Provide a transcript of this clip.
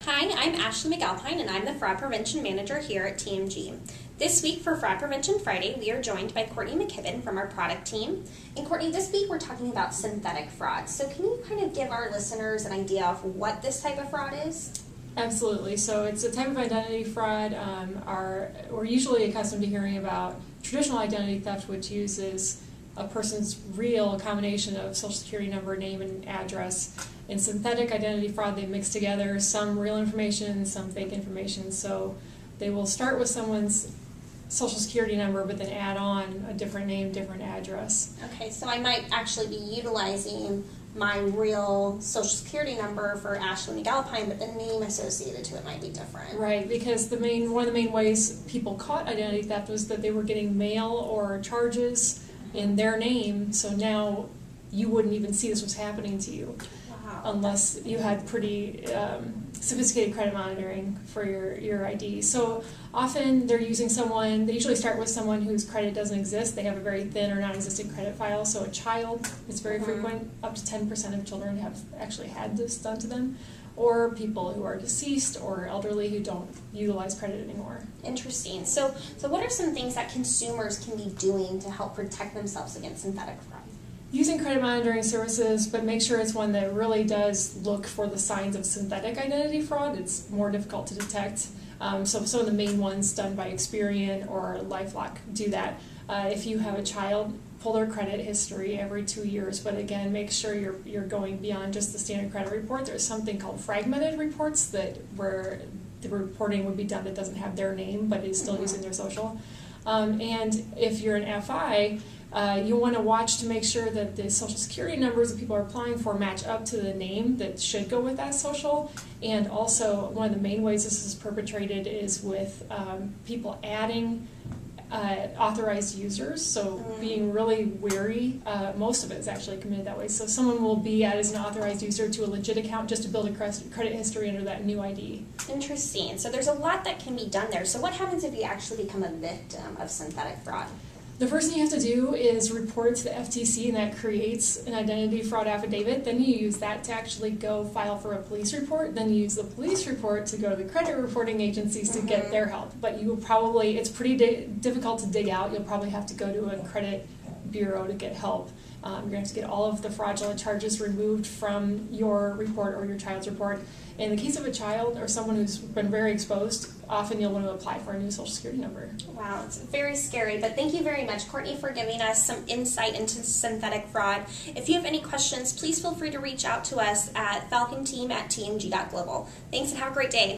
Hi, I'm Ashley McAlpine and I'm the Fraud Prevention Manager here at TMG. This week for Fraud Prevention Friday, we are joined by Courtney McKibben from our product team. And Courtney, this week we're talking about synthetic fraud. So can you kind of give our listeners an idea of what this type of fraud is? Absolutely. So it's a type of identity fraud. We're usually accustomed to hearing about traditional identity theft, which uses a person's real combination of social security number, name, and address. In synthetic identity fraud, they mix together some real information, some fake information. So they will start with someone's social security number, but then add on a different name, different address. Okay, so I might actually be utilizing my real social security number for Ashley McAlpine, but the name associated to it might be different. Right, because one of the main ways people caught identity theft was that they were getting mail or charges in their name, so now you wouldn't even see this was happening to you. Wow. Unless you had pretty sophisticated credit monitoring for your ID. So often they're using someone, they usually start with someone whose credit doesn't exist. They have a very thin or non-existent credit file. So a child is very frequent. Up to 10% of children have actually had this done to them. Or people who are deceased or elderly who don't utilize credit anymore. Interesting. So what are some things that consumers can be doing to help protect themselves against synthetic fraud? Using credit monitoring services, but make sure it's one that really does look for the signs of synthetic identity fraud. It's more difficult to detect. So some of the main ones done by Experian or LifeLock do that. If you have a child, pull their credit history every 2 years, but again, make sure you're going beyond just the standard credit report. There's something called fragmented reports where the reporting would be done that doesn't have their name, but is still using their social. And if you're an FI, you want to watch to make sure that the social security numbers that people are applying for match up to the name that should go with that social. And also, one of the main ways this is perpetrated is with people adding authorized users, so being really wary. Most of it is actually committed that way. So someone will be added as an authorized user to a legit account just to build a credit history under that new ID. Interesting. So there's a lot that can be done there. So what happens if you actually become a victim of synthetic fraud? The first thing you have to do is report it to the FTC, and that creates an identity fraud affidavit. Then you use that to actually go file for a police report. Then you use the police report to go to the credit reporting agencies to get their help. But you will probably, it's pretty difficult to dig out. You'll probably have to go to a credit bureau to get help. You're going to have to get all of the fraudulent charges removed from your report or your child's report. In the case of a child or someone who's been very exposed, often you'll want to apply for a new social security number. Wow, it's very scary, but thank you very much, Courtney, for giving us some insight into synthetic fraud. If you have any questions, please feel free to reach out to us at falconteam@tmg.global. Thanks and have a great day.